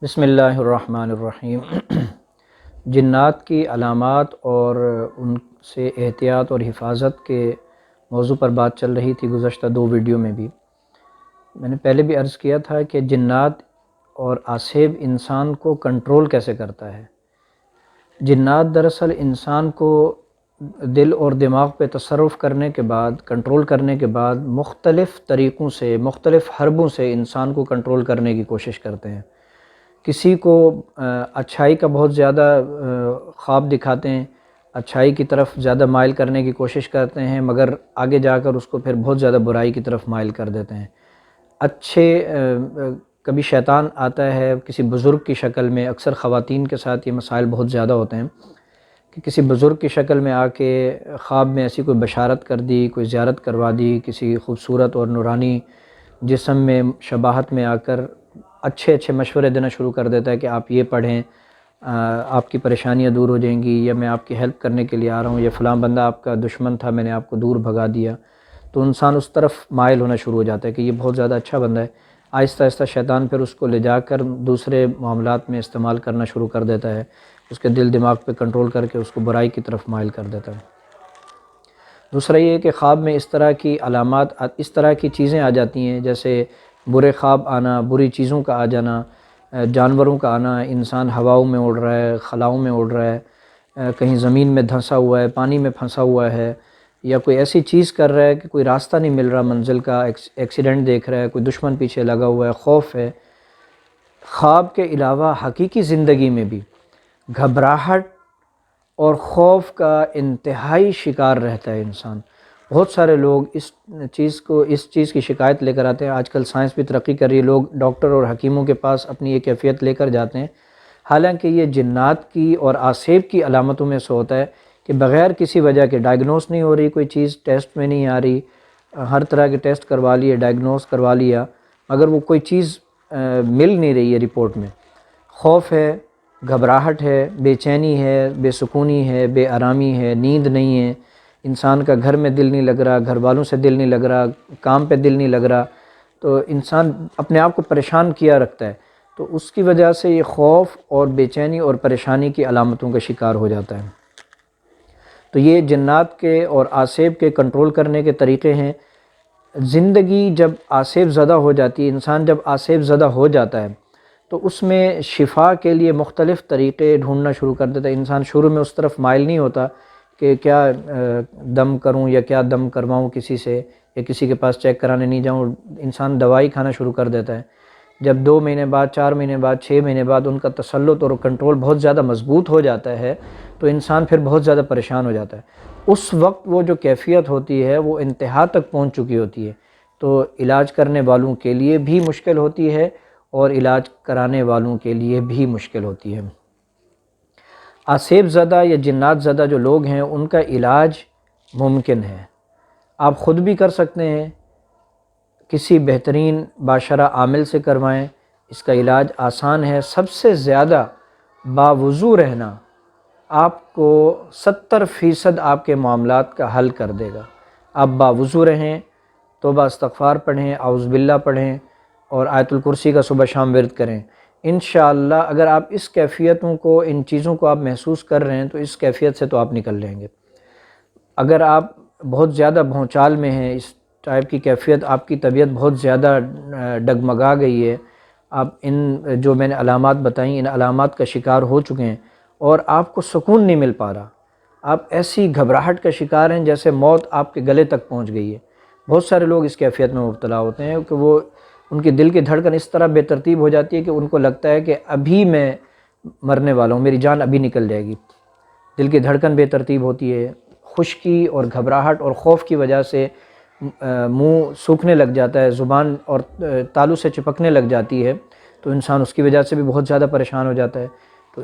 بسم اللہ الرحمن الرحیم۔ جنات کی علامات اور ان سے احتیاط اور حفاظت کے موضوع پر بات چل رہی تھی گزشتہ دو ویڈیو میں بھی۔ میں نے پہلے بھی عرض کیا تھا کہ جنات اور آسیب انسان کو کنٹرول کیسے کرتا ہے۔ جنات دراصل انسان کو دل اور دماغ پہ تصرف کرنے کے بعد، کنٹرول کرنے کے بعد مختلف طریقوں سے، مختلف حربوں سے انسان کو کنٹرول کرنے کی کوشش کرتے ہیں۔ کسی کو اچھائی کا بہت زیادہ خواب دکھاتے ہیں، اچھائی کی طرف زیادہ مائل کرنے کی کوشش کرتے ہیں، مگر آگے جا کر اس کو پھر بہت زیادہ برائی کی طرف مائل کر دیتے ہیں۔ کبھی شیطان آتا ہے کسی بزرگ کی شکل میں، اکثر خواتین کے ساتھ یہ مسائل بہت زیادہ ہوتے ہیں کہ کسی بزرگ کی شکل میں آ کے خواب میں ایسی کوئی بشارت کر دی، کوئی زیارت کروا دی، کسی خوبصورت اور نورانی جسم میں شباہت میں آ کر اچھے مشورے دینا شروع کر دیتا ہے کہ آپ یہ پڑھیں، آپ کی پریشانیاں دور ہو جائیں گی، یا میں آپ کی ہیلپ کرنے کے لیے آ رہا ہوں، یا فلاں بندہ آپ کا دشمن تھا، میں نے آپ کو دور بھگا دیا۔ تو انسان اس طرف مائل ہونا شروع ہو جاتا ہے کہ یہ بہت زیادہ اچھا بندہ ہے۔ آہستہ آہستہ شیطان پھر اس کو لے جا کر دوسرے معاملات میں استعمال کرنا شروع کر دیتا ہے، اس کے دل دماغ پہ کنٹرول کر کے اس کو برائی کی طرف مائل کر دیتا ہے۔ دوسرا یہ ہے کہ خواب میں اس طرح کی علامات، اس طرح کی چیزیں آ جاتی ہیں، جیسے برے خواب آنا، بری چیزوں کا آ جانا، جانوروں کا آنا، انسان ہواؤں میں اڑ رہا ہے، خلاؤں میں اڑ رہا ہے، کہیں زمین میں دھنسا ہوا ہے، پانی میں پھنسا ہوا ہے، یا کوئی ایسی چیز کر رہا ہے کہ کوئی راستہ نہیں مل رہا منزل کا، ایکسیڈنٹ دیکھ رہا ہے، کوئی دشمن پیچھے لگا ہوا ہے، خوف ہے۔ خواب کے علاوہ حقیقی زندگی میں بھی گھبراہٹ اور خوف کا انتہائی شکار رہتا ہے انسان۔ بہت سارے لوگ اس چیز کی شکایت لے کر آتے ہیں۔ آج کل سائنس بھی ترقی کر رہی ہے، لوگ ڈاکٹر اور حکیموں کے پاس اپنی یہ کیفیت لے کر جاتے ہیں، حالانکہ یہ جنات کی اور آسیب کی علامتوں میں سے ہوتا ہے کہ بغیر کسی وجہ کے ڈائگنوس نہیں ہو رہی، کوئی چیز ٹیسٹ میں نہیں آ رہی، ہر طرح کے ٹیسٹ کروا لیے، ڈائگنوس کروا لیا، مگر وہ کوئی چیز مل نہیں رہی ہے رپورٹ میں۔ خوف ہے، گھبراہٹ ہے، بے چینی ہے، بے سکونی ہے، بے آرامی ہے، نیند نہیں ہے، انسان کا گھر میں دل نہیں لگ رہا، گھر والوں سے دل نہیں لگ رہا، کام پہ دل نہیں لگ رہا، تو انسان اپنے آپ کو پریشان کیا رکھتا ہے۔ تو اس کی وجہ سے یہ خوف اور بے چینی اور پریشانی کی علامتوں کا شکار ہو جاتا ہے۔ تو یہ جنات کے اور آسیب کے کنٹرول کرنے کے طریقے ہیں۔ زندگی جب آسیب زدہ ہو جاتی ہے، انسان جب آسیب زدہ ہو جاتا ہے تو اس میں شفا کے لیے مختلف طریقے ڈھونڈنا شروع کر دیتا ہے۔ انسان شروع میں اس طرف مائل نہیں ہوتا کہ کیا دم کروں یا کیا دم کرواؤں کسی سے، یا کسی کے پاس چیک کرانے نہیں جاؤں، انسان دوائی کھانا شروع کر دیتا ہے۔ جب 2 مہینے بعد، 4 مہینے بعد، 6 مہینے بعد ان کا تسلط اور کنٹرول بہت زیادہ مضبوط ہو جاتا ہے تو انسان پھر بہت زیادہ پریشان ہو جاتا ہے۔ اس وقت وہ جو کیفیت ہوتی ہے وہ انتہا تک پہنچ چکی ہوتی ہے، تو علاج کرنے والوں کے لیے بھی مشکل ہوتی ہے اور علاج کرانے والوں کے لیے بھی مشکل ہوتی ہے۔ آسیب زدہ یا جنات زدہ جو لوگ ہیں ان کا علاج ممکن ہے، آپ خود بھی کر سکتے ہیں، کسی بہترین باشرہ عامل سے کروائیں، اس کا علاج آسان ہے۔ سب سے زیادہ باوضو رہنا آپ کو 70% آپ کے معاملات کا حل کر دے گا۔ آپ باوضو رہیں، توبہ استغفار پڑھیں، اعوذ باللہ پڑھیں، اور آیت الکرسی کا صبح شام ورد کریں۔ انشاءاللہ اگر آپ اس کیفیتوں کو، ان چیزوں کو آپ محسوس کر رہے ہیں تو اس کیفیت سے تو آپ نکل لیں گے۔ اگر آپ بہت زیادہ بھونچال میں ہیں، اس ٹائپ کی کیفیت، آپ کی طبیعت بہت زیادہ ڈگمگا گئی ہے، آپ ان جو میں نے علامات بتائیں ان علامات کا شکار ہو چکے ہیں اور آپ کو سکون نہیں مل پا رہا، آپ ایسی گھبراہٹ کا شکار ہیں جیسے موت آپ کے گلے تک پہنچ گئی ہے۔ بہت سارے لوگ اس کیفیت میں مبتلا ہوتے ہیں کہ وہ ان کی دل کی دھڑکن اس طرح بے ترتیب ہو جاتی ہے کہ ان کو لگتا ہے کہ ابھی میں مرنے والا ہوں، میری جان ابھی نکل جائے گی۔ دل کی دھڑکن بے ترتیب ہوتی ہے، خشکی اور گھبراہٹ اور خوف کی وجہ سے منہ سوکھنے لگ جاتا ہے، زبان اور تالو سے چپکنے لگ جاتی ہے، تو انسان اس کی وجہ سے بھی بہت زیادہ پریشان ہو جاتا ہے۔ تو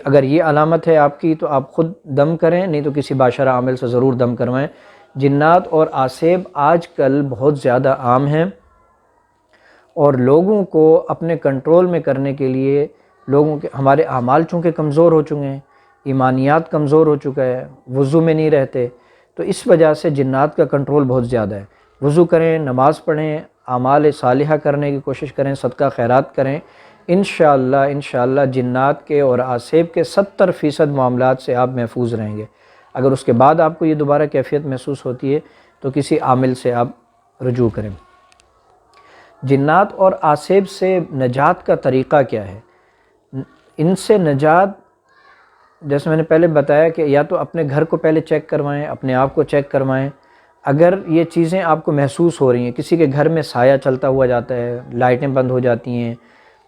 اگر یہ علامت ہے آپ کی تو آپ خود دم کریں، نہیں تو کسی باشرہ عامل سے ضرور دم کروائیں۔ جنات اور آسیب آج کل بہت زیادہ عام ہیں، اور لوگوں کو اپنے کنٹرول میں کرنے کے لیے ہمارے اعمال چونکہ کمزور ہو چکے ہیں، ایمانیات کمزور ہو چکا ہے، وضو میں نہیں رہتے، تو اس وجہ سے جنات کا کنٹرول بہت زیادہ ہے۔ وضو کریں، نماز پڑھیں، اعمال صالحہ کرنے کی کوشش کریں، صدقہ خیرات کریں، انشاءاللہ جنات کے اور آسیب کے 70% معاملات سے آپ محفوظ رہیں گے۔ اگر اس کے بعد آپ کو یہ دوبارہ کیفیت محسوس ہوتی ہے تو کسی عامل سے آپ رجوع کریں۔ جنات اور آسیب سے نجات کا طریقہ کیا ہے؟ ان سے نجات، جیسے میں نے پہلے بتایا کہ یا تو اپنے گھر کو پہلے چیک کروائیں، اپنے آپ کو چیک کروائیں۔ اگر یہ چیزیں آپ کو محسوس ہو رہی ہیں، کسی کے گھر میں سایہ چلتا ہوا جاتا ہے، لائٹیں بند ہو جاتی ہیں،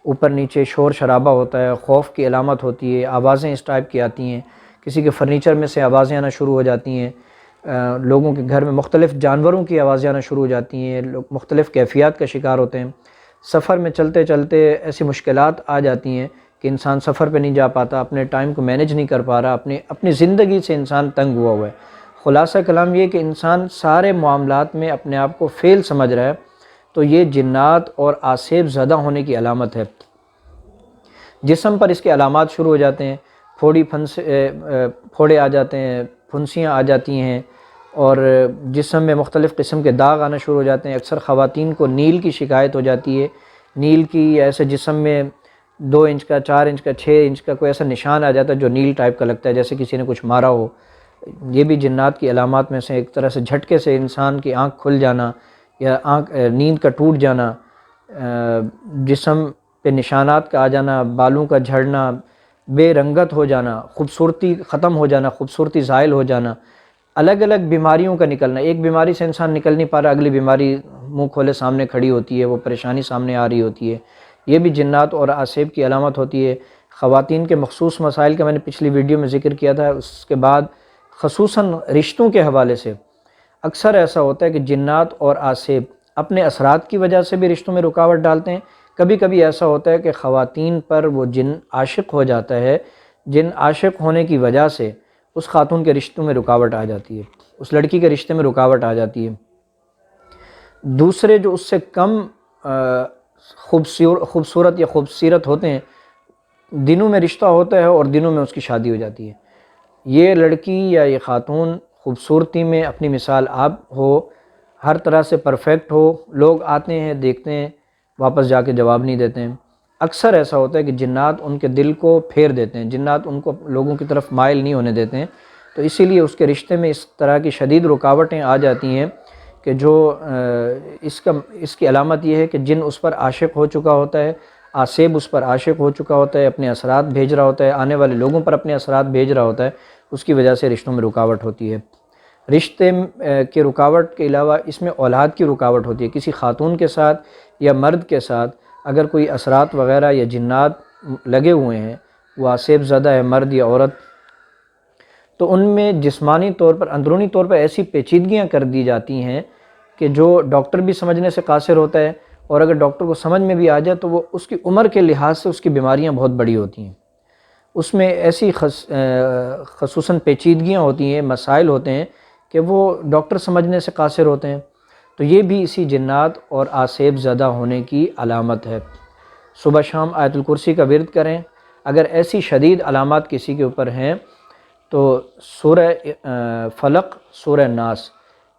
اوپر نیچے شور شرابہ ہوتا ہے، خوف کی علامت ہوتی ہے، آوازیں اس ٹائپ کی آتی ہیں، کسی کے فرنیچر میں سے آوازیں آنا شروع ہو جاتی ہیں، لوگوں کے گھر میں مختلف جانوروں کی آوازیں آنا شروع ہو جاتی ہیں، لوگ مختلف کیفیات کا شکار ہوتے ہیں، سفر میں چلتے چلتے ایسی مشکلات آ جاتی ہیں کہ انسان سفر پہ نہیں جا پاتا، اپنے ٹائم کو مینیج نہیں کر پا رہا، اپنی زندگی سے انسان تنگ ہوا ہے۔ خلاصہ کلام یہ کہ انسان سارے معاملات میں اپنے آپ کو فیل سمجھ رہا ہے، تو یہ جنات اور آسیب زدہ ہونے کی علامت ہے۔ جسم پر اس کے علامات شروع ہو جاتے ہیں، پھوڑے آ جاتے ہیں، پھنسیاں آ جاتی ہیں، اور جسم میں مختلف قسم کے داغ آنا شروع ہو جاتے ہیں۔ اکثر خواتین کو نیل کی شکایت ہو جاتی ہے، نیل کی، ایسے جسم میں 2 انچ کا، 4 انچ کا، 6 انچ کا کوئی ایسا نشان آ جاتا ہے جو نیل ٹائپ کا لگتا ہے، جیسے کسی نے کچھ مارا ہو۔ یہ بھی جنات کی علامات میں سے ایک طرح سے جھٹکے سے انسان کی آنکھ کھل جانا یا نیند کا ٹوٹ جانا، جسم پہ نشانات کا آ جانا، بالوں کا جھڑنا، بے رنگت ہو جانا، خوبصورتی ختم ہو جانا، خوبصورتی زائل ہو جانا، الگ الگ بیماریوں کا نکلنا، ایک بیماری سے انسان نکل نہیں پا رہا، اگلی بیماری منہ کھولے سامنے کھڑی ہوتی ہے، وہ پریشانی سامنے آ رہی ہوتی ہے۔ یہ بھی جنات اور آسیب کی علامت ہوتی ہے۔ خواتین کے مخصوص مسائل کا میں نے پچھلی ویڈیو میں ذکر کیا تھا۔ اس کے بعد خصوصاً رشتوں کے حوالے سے اکثر ایسا ہوتا ہے کہ جنات اور آسیب اپنے اثرات کی وجہ سے بھی رشتوں میں رکاوٹ ڈالتے ہیں۔ کبھی کبھی ایسا ہوتا ہے کہ خواتین پر وہ جن عاشق ہو جاتا ہے، جن عاشق ہونے کی وجہ سے اس خاتون کے رشتوں میں رکاوٹ آ جاتی ہے، اس لڑکی کے رشتے میں رکاوٹ آ جاتی ہے۔ دوسرے جو اس سے کم خوبصورت یا خوبصیرت ہوتے ہیں، دنوں میں رشتہ ہوتا ہے اور دنوں میں اس کی شادی ہو جاتی ہے۔ یہ لڑکی یا یہ خاتون خوبصورتی میں اپنی مثال آپ ہو، ہر طرح سے پرفیکٹ ہو، لوگ آتے ہیں دیکھتے ہیں، واپس جا کے جواب نہیں دیتے ہیں۔ اکثر ایسا ہوتا ہے کہ جنات ان کے دل کو پھیر دیتے ہیں، جنات ان کو لوگوں کی طرف مائل نہیں ہونے دیتے ہیں، تو اسی لیے اس کے رشتے میں اس طرح کی شدید رکاوٹیں آ جاتی ہیں کہ جو اس کی علامت یہ ہے کہ جن اس پر عاشق ہو چکا ہوتا ہے، آسیب اس پر عاشق ہو چکا ہوتا ہے، اپنے اثرات بھیج رہا ہوتا ہے، آنے والے لوگوں پر اپنے اثرات بھیج رہا ہوتا ہے، اس کی وجہ سے رشتوں میں رکاوٹ ہوتی ہے۔ رشتے کے رکاوٹ کے علاوہ اس میں اولاد کی رکاوٹ ہوتی ہے۔ کسی خاتون کے ساتھ یا مرد کے ساتھ اگر کوئی اثرات وغیرہ یا جنات لگے ہوئے ہیں، وہ آسیب زدہ ہے، مرد یا عورت، تو ان میں جسمانی طور پر، اندرونی طور پر ایسی پیچیدگیاں کر دی جاتی ہیں کہ جو ڈاکٹر بھی سمجھنے سے قاصر ہوتا ہے، اور اگر ڈاکٹر کو سمجھ میں بھی آ جائے تو وہ اس کی عمر کے لحاظ سے اس کی بیماریاں بہت بڑی ہوتی ہیں۔ اس میں ایسی خصوصاً پیچیدگیاں ہوتی ہیں، مسائل ہوتے ہیں کہ وہ ڈاکٹر سمجھنے سے قاصر ہوتے ہیں، تو یہ بھی اسی جنات اور آسیب زدہ ہونے کی علامت ہے۔ صبح شام آیت الکرسی کا ورد کریں۔ اگر ایسی شدید علامات کسی کے اوپر ہیں تو سورہ فلق، سورہ ناس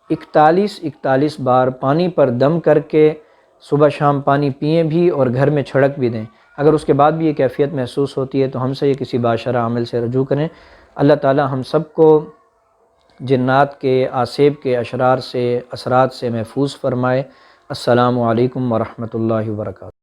41 بار پانی پر دم کر کے صبح شام پانی پئیں بھی اور گھر میں چھڑک بھی دیں۔ اگر اس کے بعد بھی یہ کیفیت محسوس ہوتی ہے تو ہم سے یہ کسی باشرہ عامل سے رجوع کریں۔ اللہ تعالی ہم سب کو جنات کے، آسیب کے اشرار سے، اثرات سے محفوظ فرمائے۔ السلام علیکم ورحمۃ اللہ وبرکاتہ۔